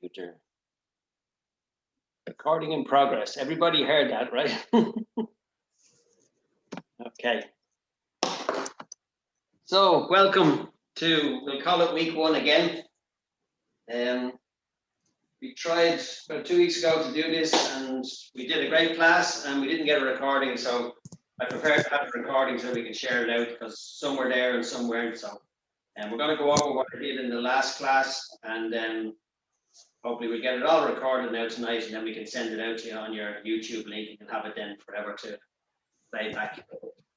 computer. Recording in progress. Everybody heard that, right? Okay. So welcome to, we'll call it week one again. We tried about 2 weeks ago to do this and we did a great class and we didn't get a recording. So I prepared to have a recording so we can share it out because some were there and some weren't. So we're going to go over what I did in the last class and then hopefully we'll get it all recorded now tonight and then we can send it out to you on your YouTube link. You can have it then forever to play back.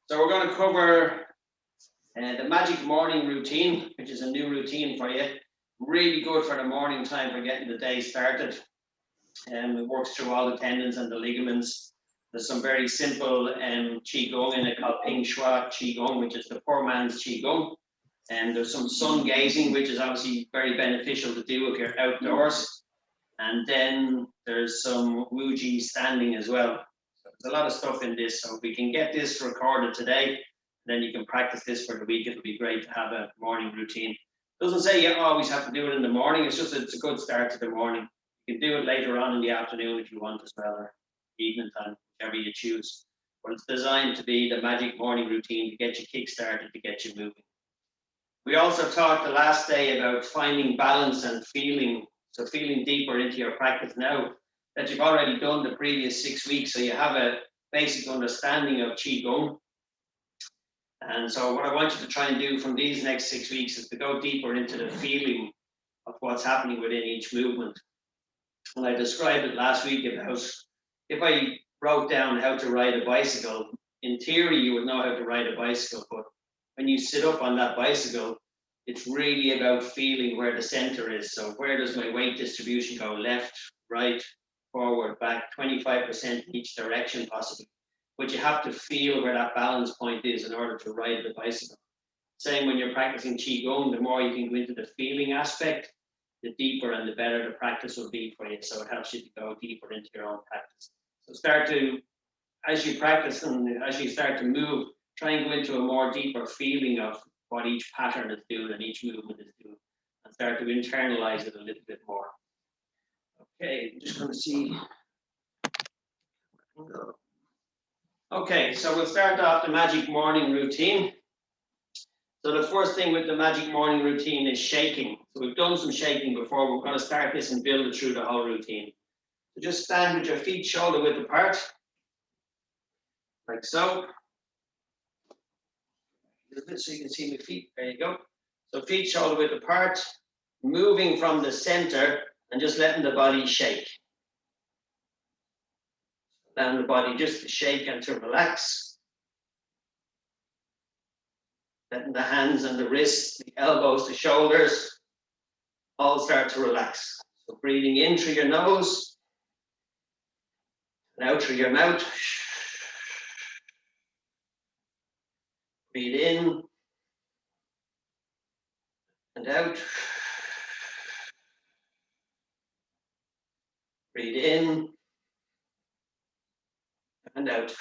So we're going to cover the magic morning routine, which is a new routine for you. Really good for the morning time for getting the day started. It works through all the tendons and the ligaments. There's some very simple Qigong in it called Ping Shui Qigong, which is the poor man's Qigong. And there's some sun gazing, which is obviously very beneficial to do if you're outdoors. And then there's some Wuji standing as well. So there's a lot of stuff in this. So if we can get this recorded today, then you can practice this for the week. It'll be great to have a morning routine. Doesn't say you always have to do it in the morning. It's just it's a good start to the morning. You can do it later on in the afternoon if you want as well, or evening time, whichever you choose. But it's designed to be the magic morning routine to get you kick-started, to get you moving. We also talked the last day about finding balance and feeling. So feeling deeper into your practice now that you've already done the previous 6 weeks. So you have a basic understanding of Qigong. And so what I want you to try and do from these next 6 weeks is to go deeper into the feeling of what's happening within each movement. And I described it last week about if I wrote down how to ride a bicycle, in theory, you would know how to ride a bicycle, but when you sit up on that bicycle, it's really about feeling where the center is. So where does my weight distribution go? Left, right, forward, back, 25% in each direction possibly. But you have to feel where that balance point is in order to ride the bicycle. Same when you're practicing Qigong, the more you can go into the feeling aspect, the deeper and the better the practice will be for you. So it helps you to go deeper into your own practice. So start to, as you practice and as you start to move, try and go into a more deeper feeling of what each pattern is doing and each movement is doing, and start to internalize it a little bit more. Okay, I'm just going to see. Okay, so we'll start off the magic morning routine. So the first thing with the magic morning routine is shaking. So we've done some shaking before. We're going to start this and build it through the whole routine. So just stand with your feet shoulder width apart, like so. A little bit so you can see my feet. There you go. So feet shoulder width apart, moving from the center and just letting the body shake. Allowing the body just to shake and to relax. Letting the hands and the wrists, the elbows, the shoulders all start to relax. So breathing in through your nose and out through your mouth. Breathe in and out. Breathe in and out.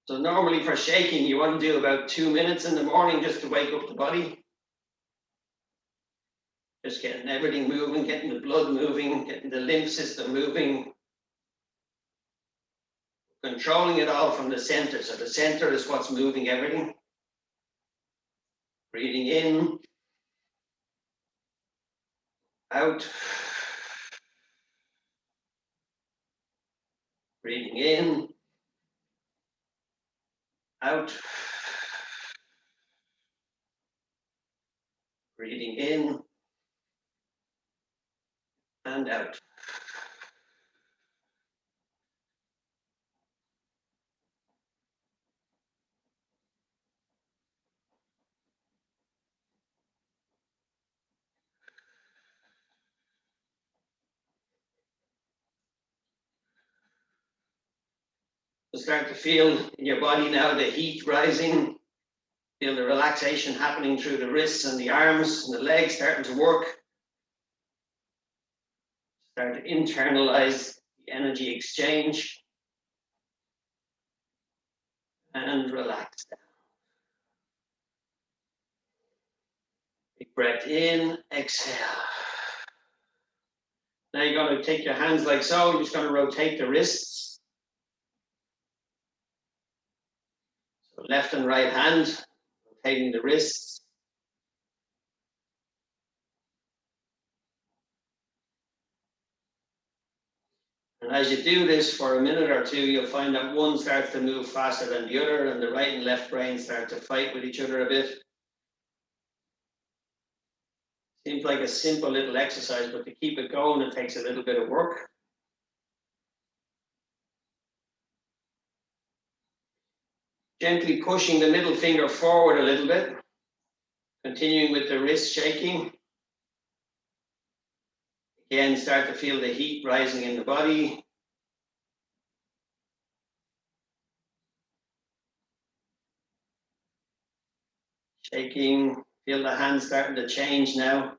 So normally for shaking, you want to do about 2 minutes in the morning just to wake up the body. Just getting everything moving, getting the blood moving, getting the lymph system moving. Controlling it all from the center. So the center is what's moving everything. Breathing in, out. Breathing in, out. Breathing in and out. You start to feel in your body now the heat rising. Feel the relaxation happening through the wrists and the arms and the legs starting to work. Start to internalize the energy exchange and relax down. Big breath in, exhale. Now you're going to take your hands like so. You're just going to rotate the wrists. So left and right hand, rotating the wrists. And as you do this for a minute or two, you'll find that one starts to move faster than the other, and the right and left brain start to fight with each other a bit. Seems like a simple little exercise, but to keep it going, it takes a little bit of work. Gently pushing the middle finger forward a little bit, continuing with the wrist shaking. Again, start to feel the heat rising in the body. Shaking, feel the hands starting to change now.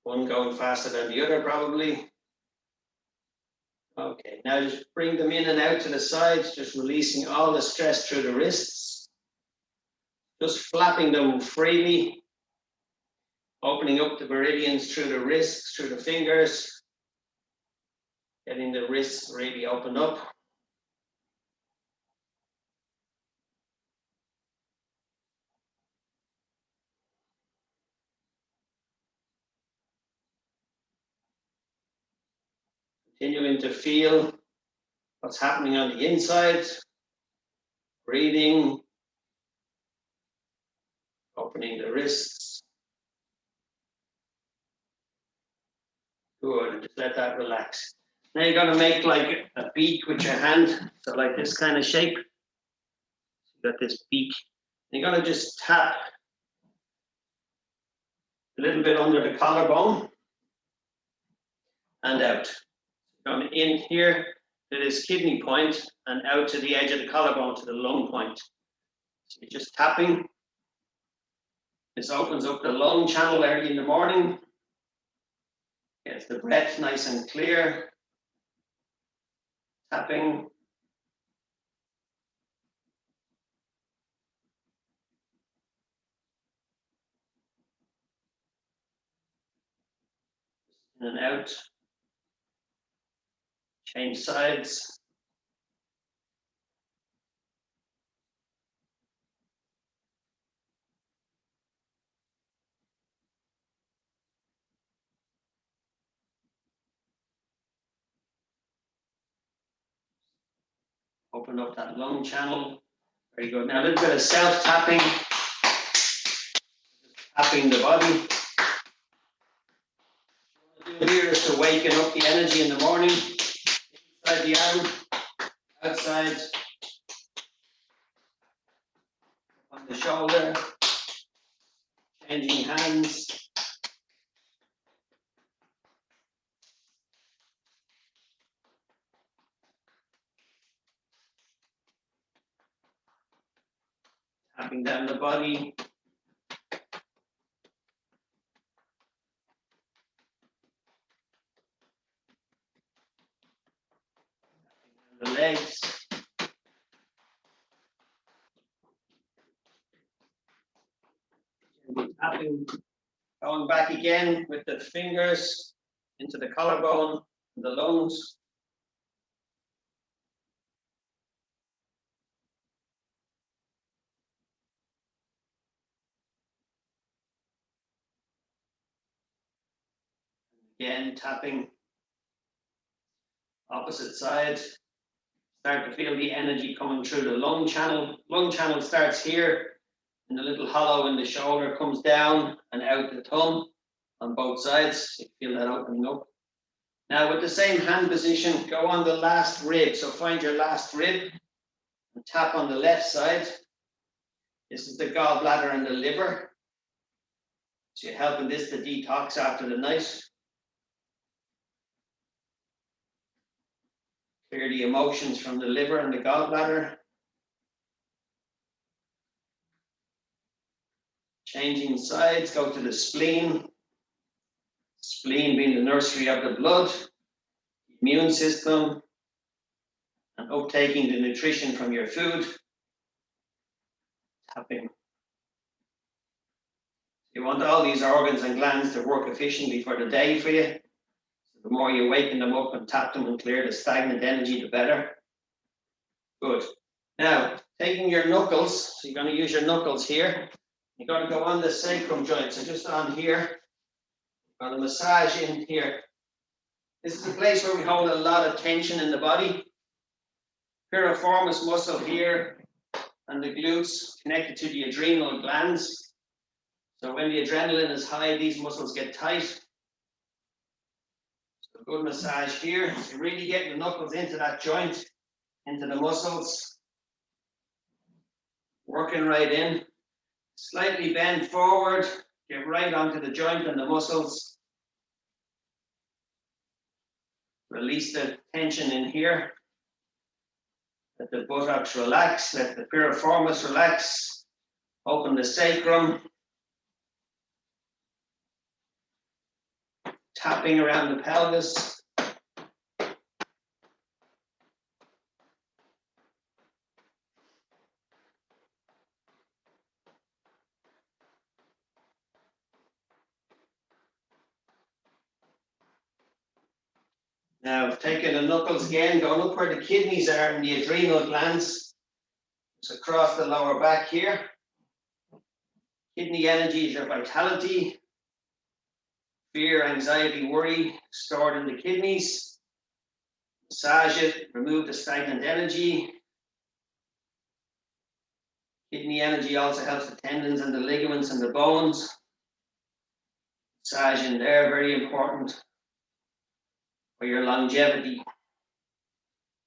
One going faster than the other probably. Okay, now just bring them in and out to the sides, just releasing all the stress through the wrists. Just flapping them freely. Opening up the meridians through the wrists, through the fingers. Getting the wrists really open up. Continuing to feel what's happening on the inside. Breathing. Opening the wrists. Good, and just let that relax. Now you're going to make like a beak with your hand, so like this kind of shape. You got this beak. And you're going to just tap a little bit under the collarbone and out. Come in here to this kidney point and out to the edge of the collarbone to the lung point. So you're just tapping. This opens up the lung channel early in the morning. Gets the breath nice and clear. Tapping. In and out. Change sides. Open up that lung channel. Very good. Now a little bit of self-tapping. Tapping the body. What we do here is to waken up the energy in the morning. Inside the arm, outside, on the shoulder, changing hands. Tapping down the body. The legs. Tapping. Going back again with the fingers into the collarbone, the lungs. Again, tapping. Opposite side. Start to feel the energy coming through the lung channel. Lung channel starts here in the little hollow in the shoulder, comes down and out the thumb on both sides. You feel that opening up. Now with the same hand position, go on the last rib. So find your last rib and tap on the left side. This is the gallbladder and the liver. So you're helping this to detox after the night. Clear the emotions from the liver and the gallbladder. Changing sides, go to the spleen. Spleen being the nursery of the blood, immune system, and uptaking the nutrition from your food. Tapping. You want all these organs and glands to work efficiently for the day for you. The more you waken them up and tap them and clear the stagnant energy, the better. Good. Now, taking your knuckles, so you're going to use your knuckles here. You're going to go on the sacrum joint, so just on here. You're going to massage in here. This is a place where we hold a lot of tension in the body. Piriformis muscle here and the glutes connected to the adrenal glands. So when the adrenaline is high, these muscles get tight. So good massage here. You really get your knuckles into that joint, into the muscles. Working right in. Slightly bend forward. Get right onto the joint and the muscles. Release the tension in here. Let the buttocks relax. Let the piriformis relax. Open the sacrum. Tapping around the pelvis. Now, taking the knuckles again, going up where the kidneys are and the adrenal glands. Just across the lower back here. Kidney energy is your vitality. Fear, anxiety, worry stored in the kidneys. Massage it, remove the stagnant energy. Kidney energy also helps the tendons and the ligaments and the bones. Massage in there, very important for your longevity.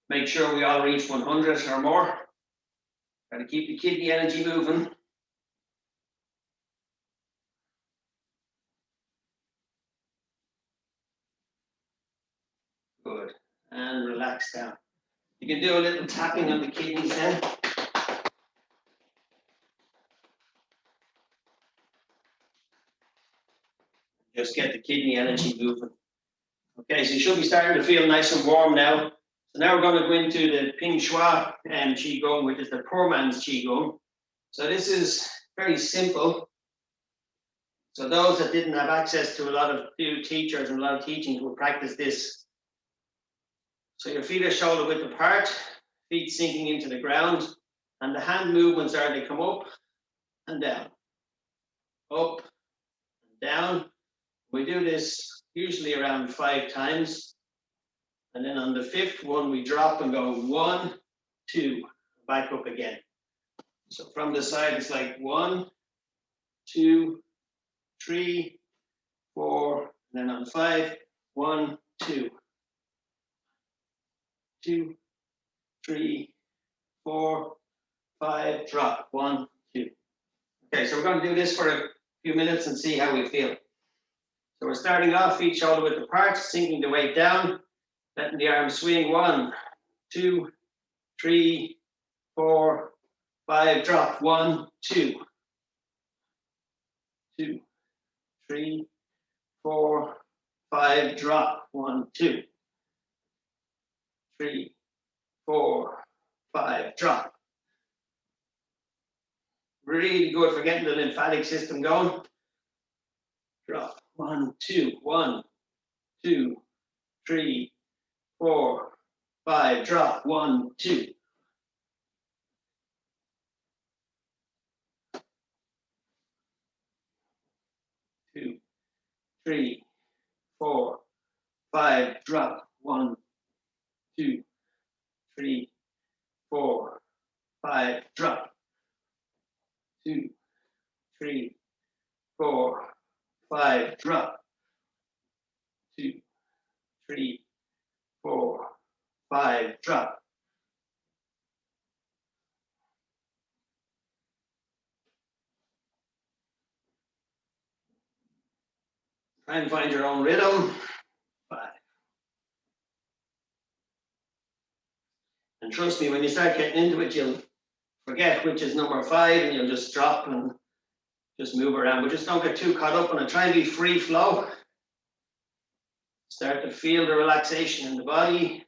Make sure we all reach 100 or more. Got to keep the kidney energy moving. Good. And relax down. You can do a little tapping on the kidneys then. Just get the kidney energy moving. Okay, so you should be starting to feel nice and warm now. So now we're going to go into the Ping Shui Qigong, which is the poor man's Qigong. So this is very simple. So those that didn't have access to a lot of teachers and a lot of teachings will practice this. So your feet are shoulder width apart, feet sinking into the ground, and the hand movements are they come up and down, up and down. We do this usually around 5 times. And then on the 5th one, we drop and go 1, 2, back up again. So from the side, it's like 1, 2, 3, 4, and then on 5, 1, 2, 2, 3, 4, 5, drop, 1, 2. Okay, so we're going to do this for a few minutes and see how we feel. So we're starting off, feet shoulder width apart, sinking the weight down, letting the arms swing, 1, 2, 3, 4, 5, drop, 1, 2, 2, 3, 4, 5, drop, 1, 2, 3, 4, 5, drop. Really good for getting the lymphatic system going. Drop, 1, 2, 1, 2, 3, 4, 5, drop, 1, 2. 2, 3, 4, 5, drop, 1, 2, 3, 4, 5, drop, 2, 3, 4, 5, drop, 2, 3, 4, 5, drop. Try and find your own rhythm. 5. And trust me, when you start getting into it, you'll forget which is number 5 and you'll just drop and just move around. But just don't get too caught up on it. Try and be free flow. Start to feel the relaxation in the body.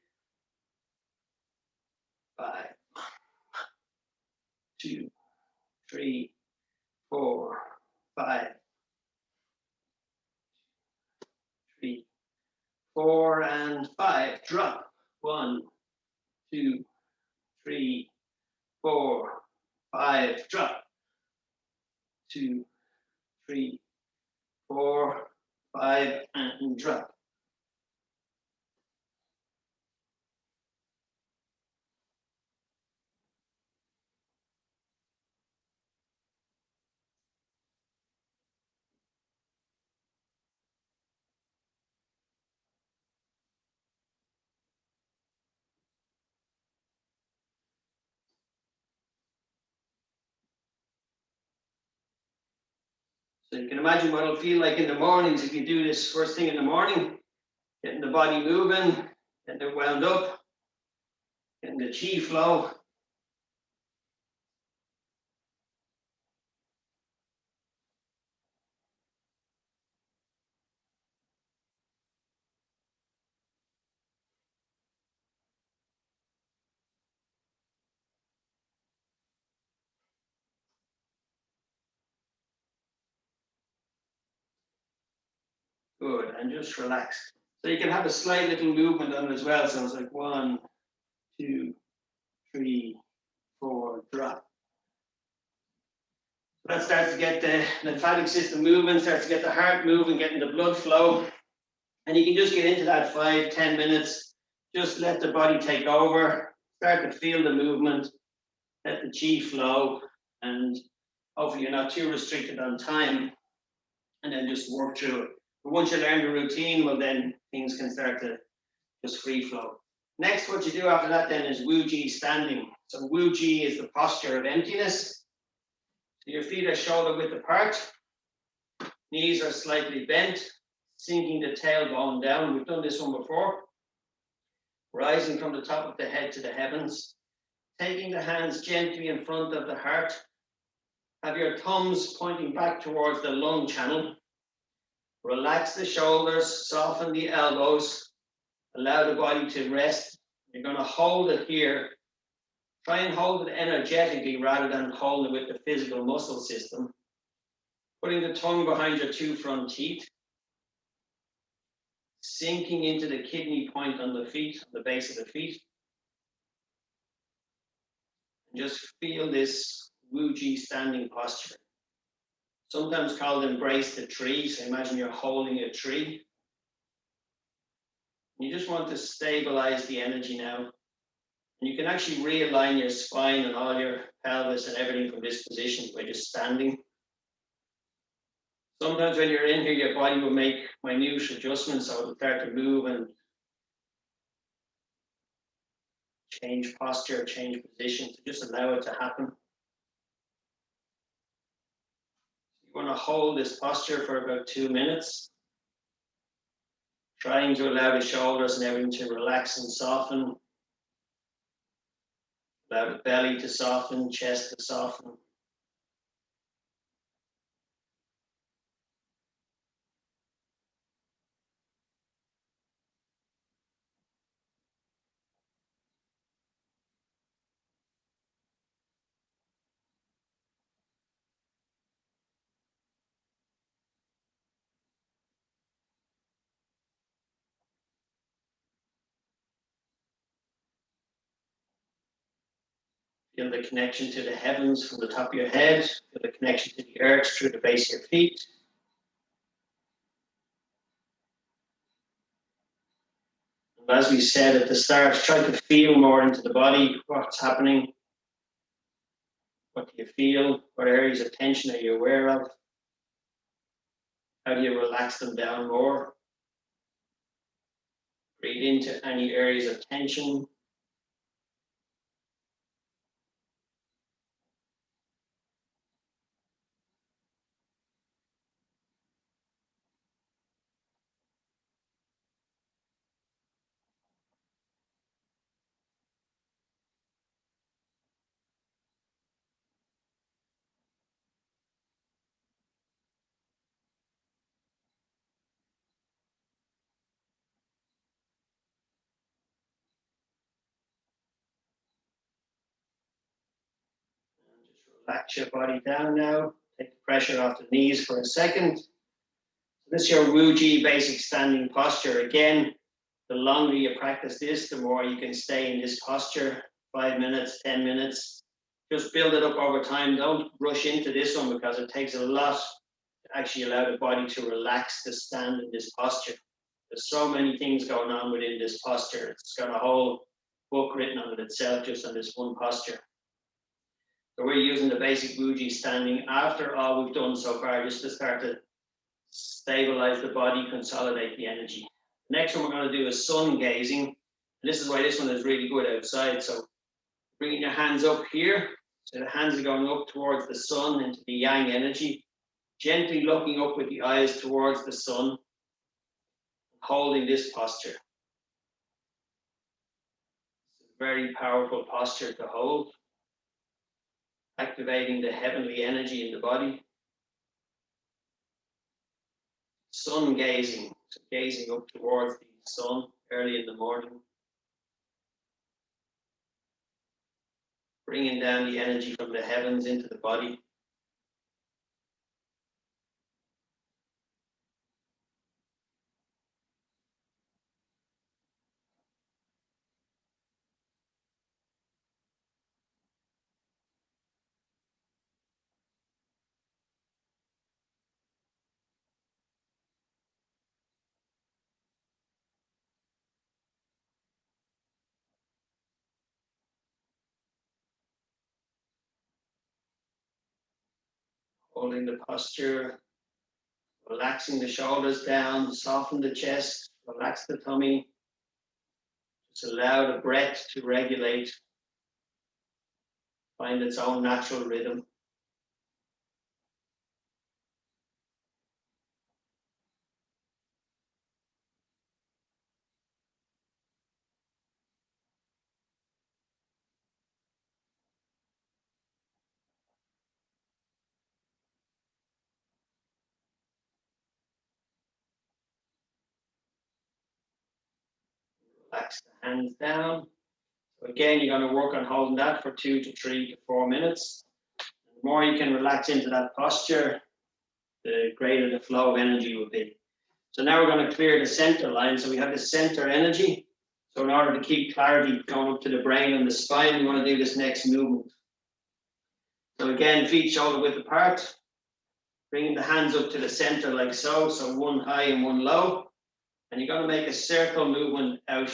5, 2, 3, 4, 5, 4 and 5. Drop. 1, 2, 3, 4, 5. Drop. 2, 3, 4, 5, and drop. So you can imagine what it'll feel like in the mornings if you do this first thing in the morning, getting the body moving, getting it wound up, getting the chi flow. Good, and just relax. So you can have a slight little movement on it as well. So it's like 1, 2, 3, 4, drop. That starts to get the lymphatic system moving, starts to get the heart moving, getting the blood flow. And you can just get into that 5, 10 minutes. Just let the body take over, start to feel the movement, let the chi flow, and hopefully you're not too restricted on time, and then just work through it. But once you learn the routine, well, then things can start to just free flow. Next, what you do after that then is Wu Ji standing. So Wu Ji is the posture of emptiness. So your feet are shoulder width apart, knees are slightly bent, sinking the tailbone down. We've done this one before. Rising from the top of the head to the heavens, taking the hands gently in front of the heart. Have your thumbs pointing back towards the lung channel. Relax the shoulders, soften the elbows, allow the body to rest. You're going to hold it here. Try and hold it energetically rather than hold it with the physical muscle system. Putting the tongue behind your 2 front teeth. Sinking into the kidney point on the feet, on the base of the feet. And just feel this Wu Ji standing posture. Sometimes called embrace the tree. So imagine you're holding a tree. You just want to stabilize the energy now. And you can actually realign your spine and all your pelvis and everything from this position by just standing. Sometimes when you're in here, your body will make minute adjustments, so it'll start to move and change posture, change position, to just allow it to happen. You want to hold this posture for about 2 minutes, trying to allow the shoulders and everything to relax and soften. Allow the belly to soften, chest to soften. Feel the connection to the heavens from the top of your head. Feel the connection to the earth through the base of your feet. And as we said at the start, try to feel more into the body, what's happening. What do you feel? What areas of tension are you aware of? How do you relax them down more? Breathe into any areas of tension. Relax your body down now. Take the pressure off the knees for a second. This is your Wu Ji basic standing posture. Again, The longer you practice this, the more you can stay in this posture, 5 minutes, 10 minutes. Just build it up over time. Don't rush into this one because it takes a lot to actually allow the body to relax to stand in this posture. There's so many things going on within this posture. It's got a whole book written on it itself, just on this one posture. So we're using the basic Wuji standing after all we've done so far, just to start to stabilize the body, consolidate the energy. Next one we're going to do is sun gazing. And this is why this one is really good outside. So bringing your hands up here. So the hands are going up towards the sun into the yang energy. Gently looking up with the eyes towards the sun. Holding this posture. It's a very powerful posture to hold. Activating the heavenly energy in the body. Sun gazing, so gazing up towards the sun early in the morning. Bringing down the energy from the heavens into the body. Holding the posture, relaxing the shoulders down, soften the chest, relax the tummy. Just allow the breath to regulate, find its own natural rhythm. Relax the hands down. So again, you're going to work on holding that for 2 to 3 to 4 minutes. The more you can relax into that posture, the greater the flow of energy will be. So now we're going to clear the center line. So we have the center energy. So in order to keep clarity going up to the brain and the spine, we want to do this next movement. So again, feet shoulder width apart. Bringing the hands up to the center like so. So one high and one low. And you're going to make a circle movement out.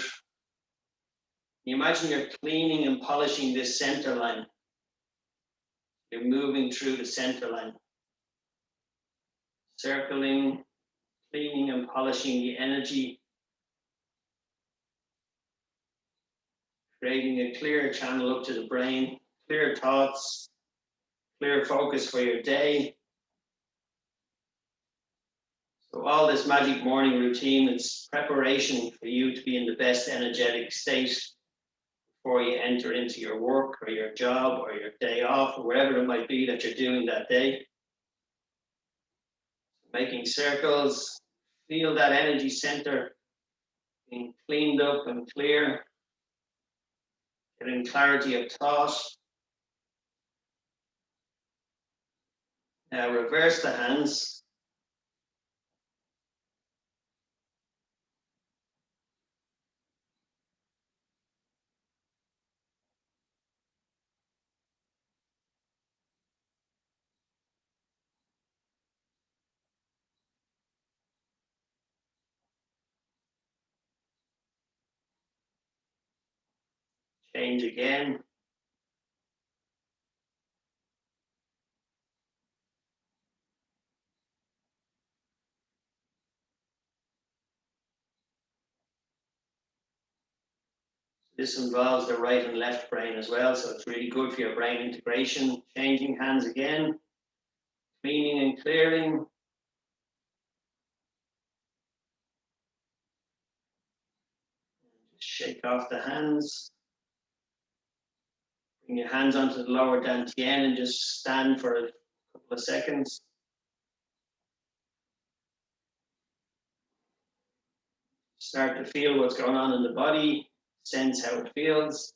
You imagine you're cleaning and polishing this center line. You're moving through the center line. Circling, cleaning and polishing the energy. Creating a clear channel up to the brain, clear thoughts, clear focus for your day. So all this magic morning routine, it's preparation for you to be in the best energetic state before you enter into your work or your job or your day off or wherever it might be that you're doing that day. Making circles, feel that energy center being cleaned up and clear, getting clarity of thought. Now reverse the hands. Change again. This involves the right and left brain as well, so it's really good for your brain integration. Changing hands again, cleaning and clearing. Just shake off the hands. Bring your hands onto the lower dantian and just stand for a couple of seconds. Start to feel what's going on in the body, sense how it feels.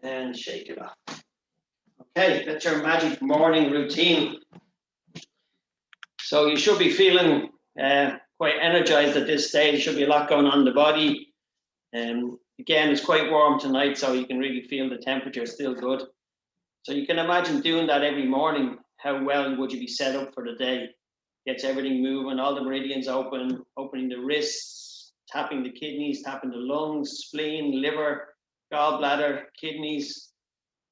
And shake it off. Okay, that's your magic morning routine. So you should be feeling quite energized at this stage. Should be a lot going on in the body. Again, it's quite warm tonight, so you can really feel the temperature is still good. So you can imagine doing that every morning. How well would you be set up for the day? Gets everything moving, all the meridians open, opening the wrists, tapping the kidneys, tapping the lungs, spleen, liver, gallbladder, kidneys,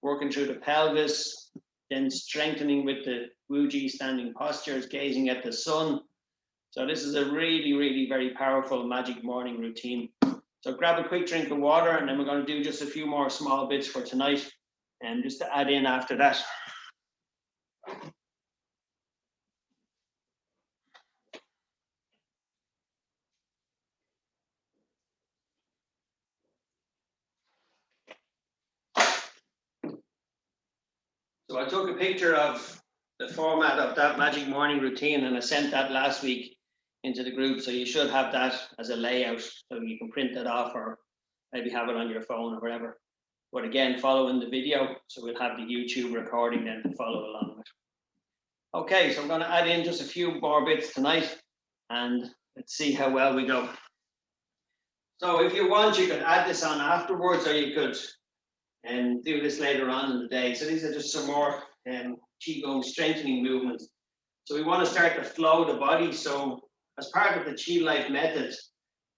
working through the pelvis, then strengthening with the Wuji standing postures, gazing at the sun. So this is a really, really very powerful magic morning routine. So grab a quick drink of water, and then we're going to do just a few more small bits for tonight, and just to add in after that. So I took a picture of the format of that magic morning routine, and I sent that last week into the group. So you should have that as a layout, so you can print that off or maybe have it on your phone or whatever. But again, following the video, so we'll have the YouTube recording then to follow along with. Okay, so I'm going to add in just a few more bits tonight, and let's see how well we go. So if you want, you could add this on afterwards, or you could do this later on in the day. So these are just some more Qigong strengthening movements. So we want to start to flow the body. So as part of the Qi Life method,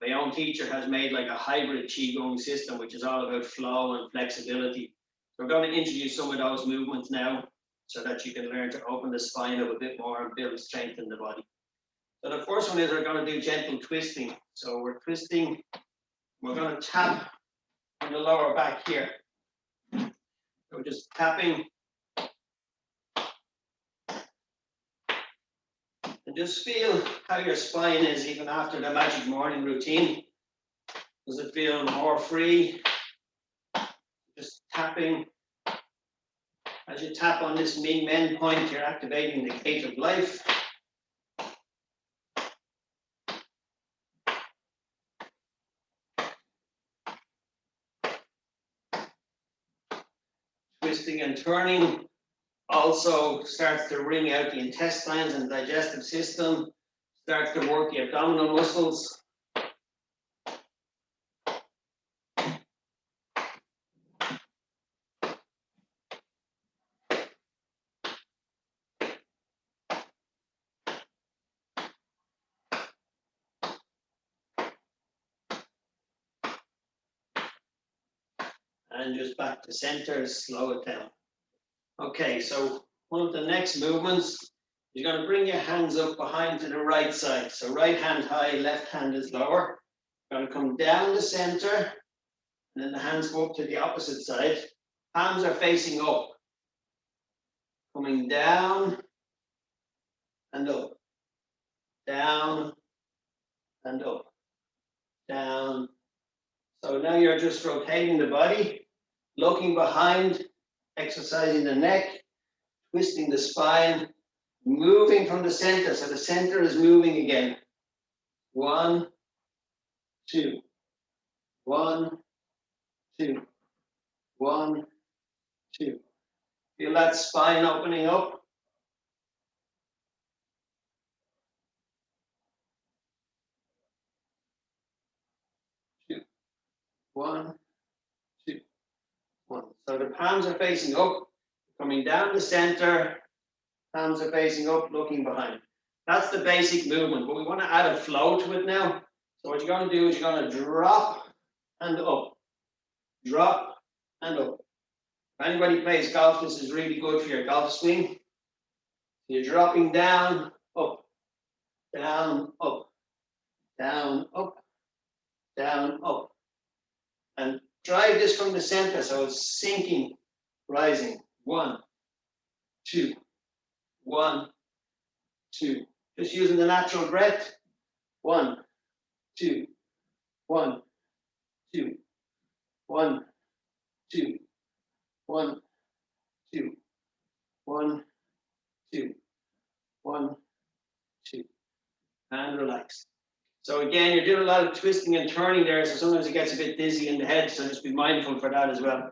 my own teacher has made like a hybrid Qigong system, which is all about flow and flexibility. So we're going to introduce some of those movements now so that you can learn to open the spine up a bit more and build strength in the body. So the first one is we're going to do gentle twisting. So we're twisting, we're going to tap on the lower back here. So we're just tapping. And just feel how your spine is even after the magic morning routine. Does it feel more free? Just tapping. As you tap on this Ming Men point, you're activating the gate of life. Twisting and turning also starts to wring out the intestines and digestive system, starts to work the abdominal muscles. And just back to center, slow it down. Okay, so one of the next movements, you're going to bring your hands up behind to the right side. So right hand high, left hand is lower. You're going to come down the center, and then the hands go up to the opposite side. Palms are facing up. Coming down and up. Down and up. Down. So now you're just rotating the body, looking behind, exercising the neck, twisting the spine, moving from the center. So the center is moving again. 1, 2, 1, 2, 1, 2. Feel that spine opening up. 2, 1, 2, 1. So the palms are facing up, coming down the center. Palms are facing up, looking behind. That's the basic movement, but we want to add a flow to it now. So what you're going to do is you're going to drop and up. Drop and up. If anybody plays golf, this is really good for your golf swing. You're dropping down, up, down, up, down, up, down, up. And drive this from the center, so it's sinking, rising. 1, 2, 1, 2. Just using the natural breath. 1, 2, 1, 2, 1, 2, 1, 2, 1, 2, 1, 2, and relax. So again, you're doing a lot of twisting and turning there, so sometimes it gets a bit dizzy in the head, so just be mindful for that as well.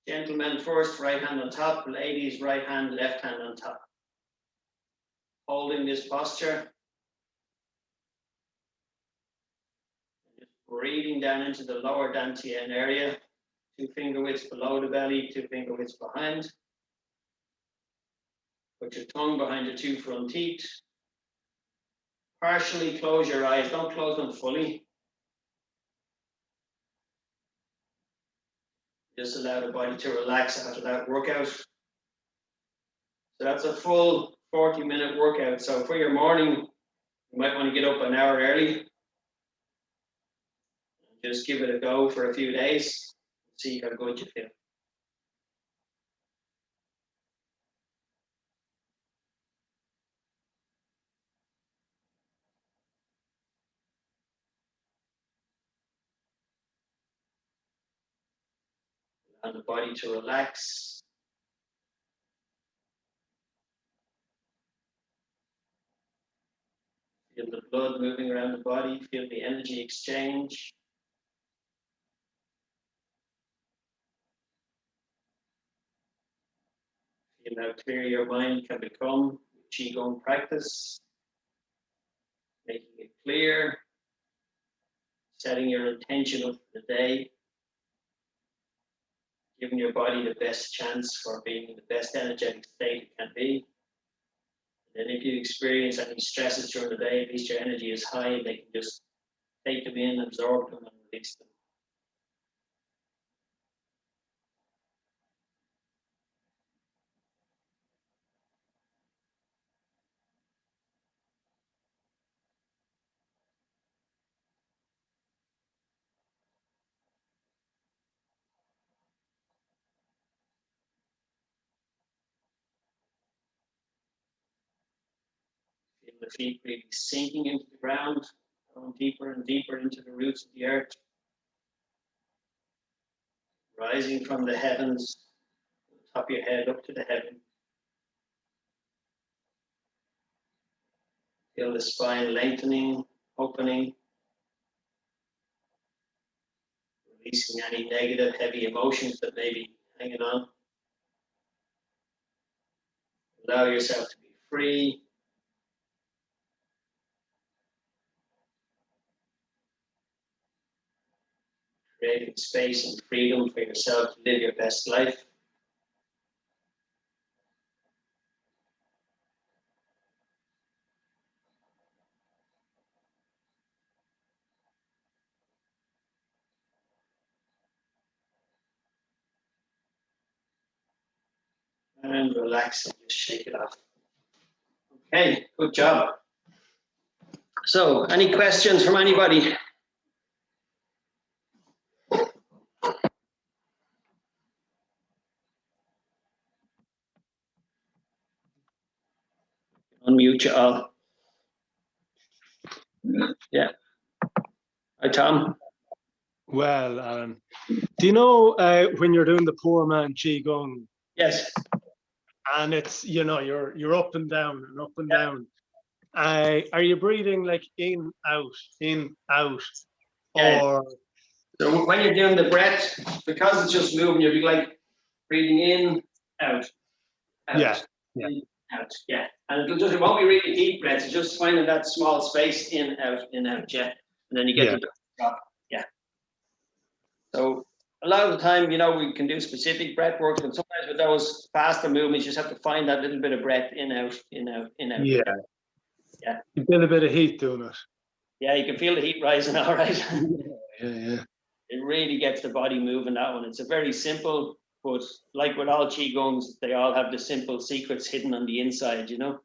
Gentlemen first, right hand on top. Ladies, right hand, left hand on top. Holding this posture. Just breathing down into the lower dantian area. 2 finger widths below the belly, 2 finger widths behind. Put your tongue behind your 2 front teeth. Partially close your eyes, don't close them fully. Just allow the body to relax after that workout. So that's a full 40-minute workout. So for your morning, you might want to get up an hour early. Just give it a go for a few days. See how good you feel. Allow the body to relax. Feel the blood moving around the body. Feel the energy exchange. Feel how clear your mind can become with Qigong practice. Making it clear. Setting your intention up for the day. Giving your body the best chance for being in the best energetic state it can be. And then if you experience any stresses during the day, at least your energy is high and they can just take them in, absorb them, and release them. Feel the feet really sinking into the ground, going deeper and deeper into the roots of the earth. Rising from the heavens, top of your head up to the heaven. Feel the spine lengthening, opening. Releasing any negative, heavy emotions that may be hanging on. Allow yourself to be free. Creating space and freedom for yourself to live your best life. And relax and just shake it off. Okay, good job. So, any questions from anybody? Unmute you all. Yeah. Hi, Tom. Well, Alan, do you know when you're doing the poor man Qigong? Yes. And it's, you know, you're up and down and up and down. Are you breathing like in, out, Yeah. or? So when you're doing the breath, because it's just moving, you'll be like breathing in, out, Yeah. in, out. Yeah. And it won't be really deep breaths. It's just finding that small space in, out, yeah. And then you get to the drop. Yeah. So a lot of the time, you know, we can do specific breath work, and sometimes with those faster movements, you just have to find that little bit of breath in, out, in, out, in, out. Yeah. Yeah. You feel a bit of heat doing it. Yeah, you can feel the heat rising, all right. Yeah. It really gets the body moving, that one. It's a very simple, but like with all Qigongs, they all have the simple secrets hidden on the inside, you know?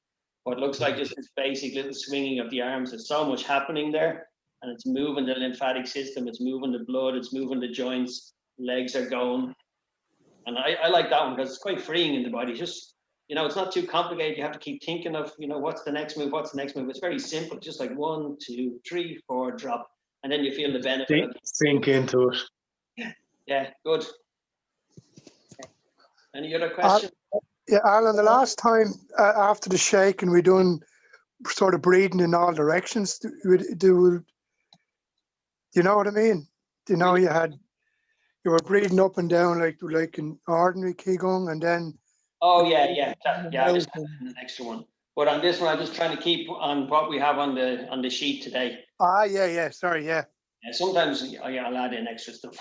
What looks like just this basic little swinging of the arms, there's so much happening there, and it's moving the lymphatic system, it's moving the blood, it's moving the joints, legs are going. And I like that one because it's quite freeing in the body. Just, you know, it's not too complicated. You have to keep thinking of, you know, what's the next move? It's very simple, just like 1, 2, 3, 4, drop. And then you feel the benefit of sink into it. Yeah, good. Any other questions? Yeah, Alan, the last time after the shake and we done sort of breathing in all directions, do you know what I mean? Do you know you you were breathing up and down like an ordinary Qigong, and then Oh, yeah. I just and- added an extra one. But on this one, I'm just trying to keep on what we have on the sheet today. yeah, sorry, yeah. Yeah, sometimes I'll add in extra stuff.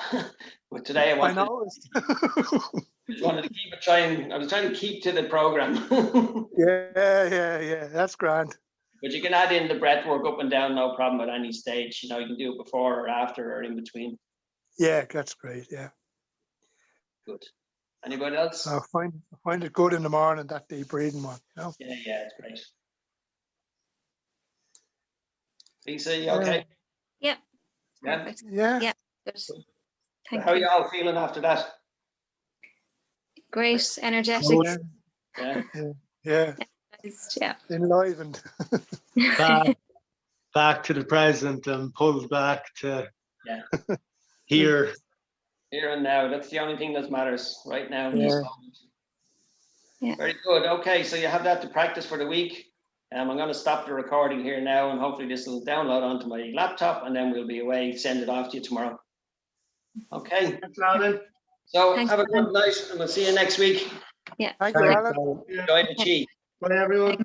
But today I I wanted, noticed. wanted to keep it I was trying to keep to the program. Yeah, that's grand. But you can add in the breath work up and down, no problem at any stage. You can do it before or after or in between. Yeah, that's great, yeah. Good. Anybody else? I find it good in the morning, that deep breathing one, you know? Yeah, it's great. Lisa, you Yeah. okay? Yep. Yeah. Perfect. Yeah. Yeah. Good. Thank How are you. you all feeling after that? Great, energetic. Yeah, Yeah. yeah, Yeah. enlivened. Back to the present and pulled back to Yeah. here. Here and now. That's the only thing that matters right now. in this Yeah. moment. Yeah. Very good. Okay, so you have that to practice for the week. I'm going to stop the recording here now, and hopefully this will download onto my laptop, and then we'll be away, send it off to you tomorrow. Okay. Thanks, Alan. So Thanks, have a Alan. good night, and we'll see you next week. Yeah. Thank you, Thanks, Alan. Alan. Yeah. Enjoy the chi. Bye, everyone. Bye.